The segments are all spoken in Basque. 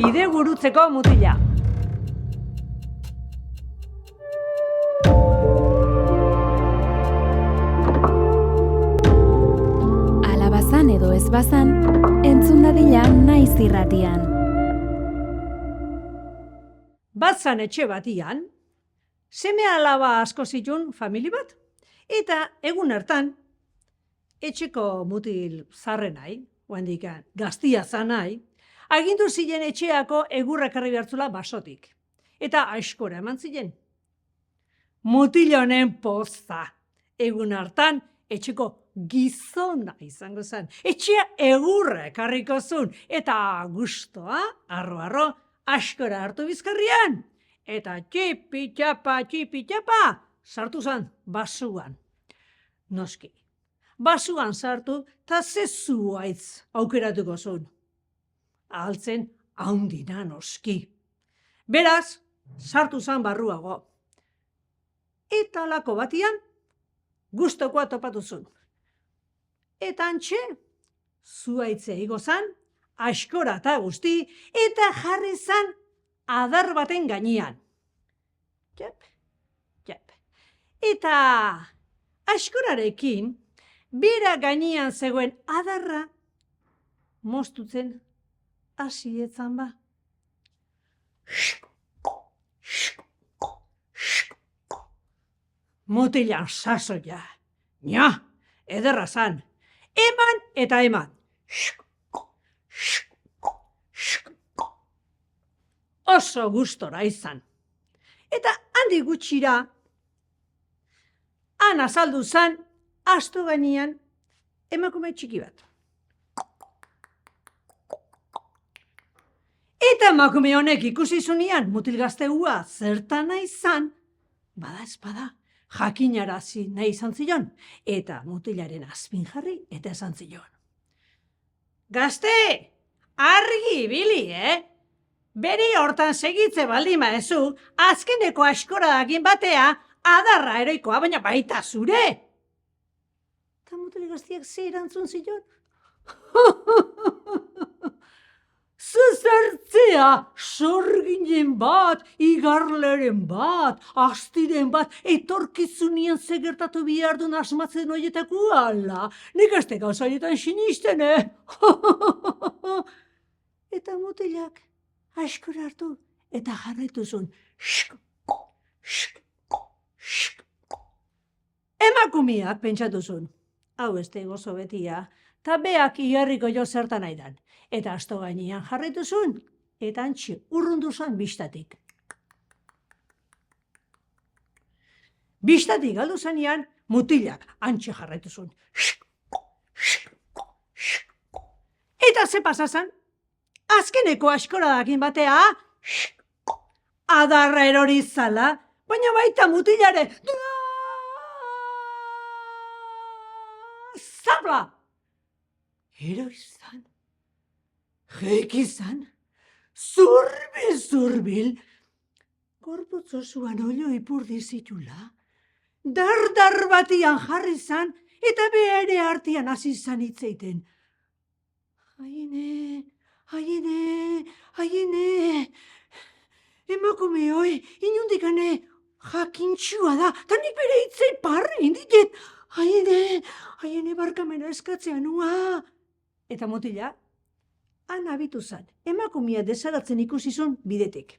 bide gurutzeko mutila. Ala bazan edo ez bazan, entzun dadila naiz irratian. Batzan etxe batian, seme alaba asko zitun famili bat, eta egun hartan, etxeko mutil zarrenai, oandikan gaztia zanai, agindu ziren etxeako egurra ekarri behartzula basotik. Eta askora eman ziren. Mutil honen poza. Egun hartan, etxeko gizona izango zen. Etxea egurra ekarriko zuen. Eta gustoa, arro, askora hartu bizkarrian. Eta txipi-txapa, sartu zen basuan. Noski. Basuan sartu, eta ze zuaitz aukeratuko zuen. Altzen haundina noski. Beraz, sartu zen barruago. Eta lako batian, gustokoa topatu zuen. Eta antxe, zuaitze igo zen, askora eta guzti, eta jarri zen adar baten gainean. Jep. Eta askorarekin, bera gainean zegoen adarra moztutzen hasi etzan ba. Mutilan sasoia. Nia, ederra zan. Eman eta eman. Oso gustora izan. Eta handi gutxira, han azaldu zan, asto gainean, emakume txiki bat. Eta emakume honek ikusi zunean, mutil gazteua zertan nahi zan, bada espada, jakinarazi nahi izan zion, eta mutilaren azpin jarri eta esan zion. Gazte, argi ibili, Beri hortan segitze baldima ezu, azkeneko askora dagin batea, adarra eroikoa, baina baita zure. Eta mutil gaztiak ze erantzun zion? Zuzartzea, sorginen bat, igarleren bat, astiren bat, etorkizunien zegertatu behar duen asmatzen horietako ala. Nik ez gauza horietan sinisten, Eta mutilak askora hartu eta jarraitu zuen. Emakumeak pentsatu zuen. Hau ez gozo betia, eta beak igarriko jo zertan aidan. Eta asto gainean jarraitu zuen, eta antxe urrundu zuen bistatik. Bistatik galdu zanean, mutilak antxe jarraitu zuen. Eta ze pasazan? Azkeneko askoradekin batea, adarra erori zala, baina baita mutilare. Zapla! Eroizan, jekizan, zurbil, gorputz osoan olio ipurdi zitula, dar batian jarri zan, eta bere artean hasi zan hitzeiten. Aiene, emakume hoi, inundikane jakintxua da, eta nik bere hitzei parre indiket. Aiene barkamena eskatzea nua. Eta mutila, han abitu zan, emakumea desaratzen ikusizun bidetik.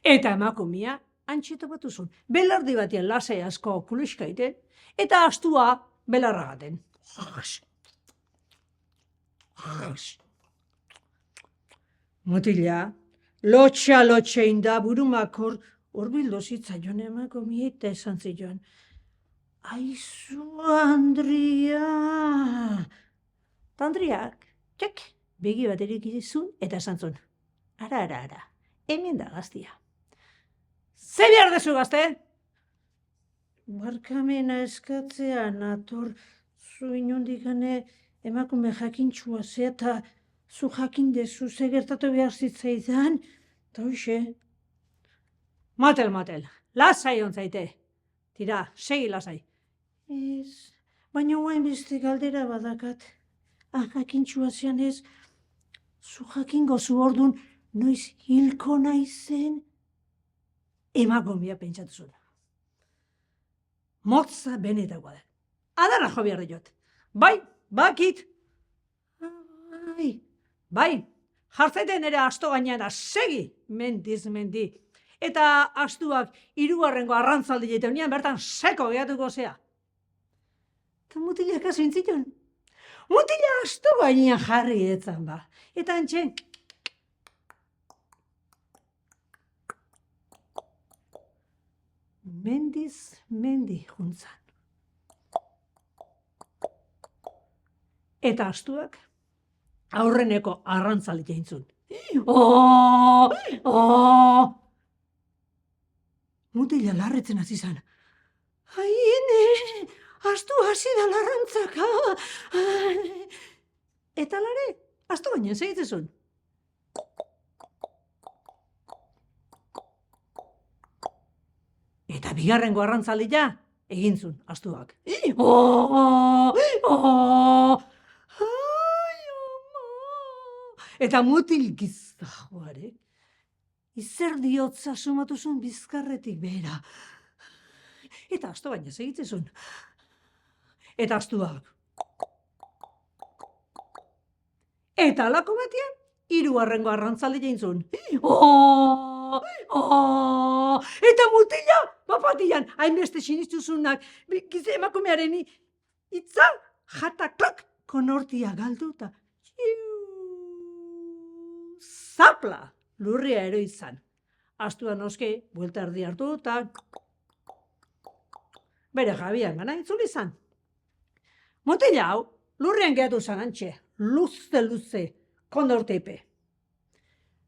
Eta emakumea antxeto batu zuen, belardi batean lasai asko kuliskaiten, eta astua belarragaten. Mutila, lotxa da burumakor urbildu zitzaion emakumea eta esan zion. Aizu, Andria! Ta Andriak, begi bat erikizun eta esan zuen. Ara, hemen da gaztia. Ze behar dezu gazte? Barkamena eskatzea nator zu inundikane emakume jakintxua ze eta zu jakindezu ze gertatu behar zitzaidan, eta hoxe. Matel, lasai ontzaite. Tira, segi lasai. Ez, baina oain beste galdera badakat. Jakintxua zean ez, zu jakingo zu ordun noiz hilko naizen emakumea pentsatu zuen. Motza benetakoa da. Adarra jo behar diot. Bai, bakit. Bai, jartzaiten ere asto gainean da, segi, mendiz mendi. Eta astuak 3. arrantzaldi jeiteunean bertan seko gehatuko zea. Eta mutila kaso intziton. Mutila asto gainean jarri etzan ba. Eta antxe, mendiz mendi juntzan. Eta astuak aurreneko arrantzali jeintzun. Mutila larretzen hasi zan. Aiene, astu hasi da larrantzaka. Eta lare, astu gainean segitzezun. Eta 2. arrantzalia egintzun astuak. Eta mutil gizajoare, izer diotza sumatuzun bizkarretik behera. Eta astu baina segitzezun. Eta astuak. Eta alako batean, 3. arrantzali jeintzun. Eta mutila, bapatian, hainbeste sinistuzunak, gize emakumearen itza, jataklak, konortia galduta. Zapla, lurria ero izan. Astua noske, buelta erdi hartu eta bere jabian gana itzuli izan. Mutila hau, lurrian gehatu zan antxe, luze, kondorteipe.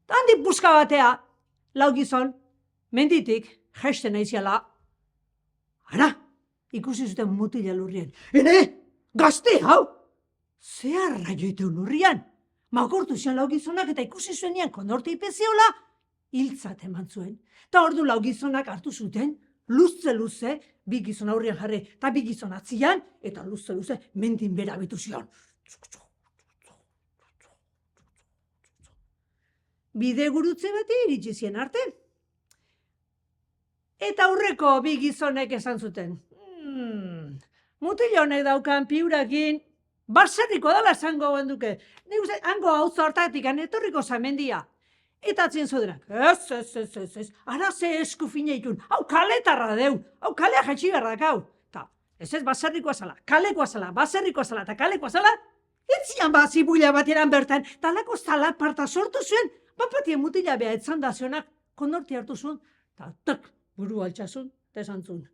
Handik buska batea, lau gizon, menditik, jesten aiziala. Ara, ikusi zuten mutila lurrian. Ene, gazte hau, zeharra joiteu lurrian. Makortu zian lau gizonak eta ikusi zuenean kondorteipe ziola, hiltzat eman zuen. Ta ordu lau gizonak hartu zuten, luze, 2 gizon aurrian jarri, eta 2 gizon atzian, eta luze, mendin bera bitu zion. Bide gurutze bati iritsi zien arte. Eta aurreko 2 gizonek esan zuten. Mutil honek daukan piurakin, baserriko dala esango genduke. Nik uste, hango auzo hartatik etorriko zamendia. Eta atzien zodenak, ez, ara ze esku fineitun, hau kaletarra deu, hau kalea jaitsi behar dakau. Ta, ez baserrikoa zala, kalekoa zala, baserrikoa zala eta kalekoa zala, etzian zibuila bateran bertan, talako zala parta sortu zuen, bapatien mutila beha etzan da zionak, kondorti hartu zuen, eta tak, buru altxasun, eta esan zuen.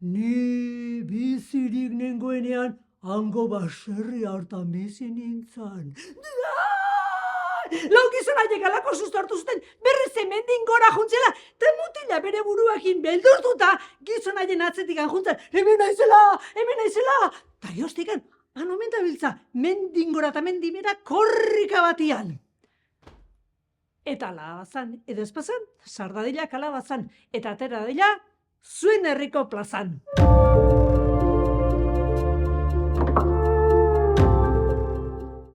Ni bizirik nengoenean, hango baserri hartan bizi nintzan. Lau gizonaiek alako susto hartu zuten, berriz mendin gora juntzela, eta mutila bere buruakin beldurtuta gizonaien atzetik juntzen, hemen naizela, eta joztikan, omen biltza, mendin gora eta mendibera korrika batian. Eta alabazan, edo espazan, sardadila kalabazan, eta atera dela, zuen herriko plazan.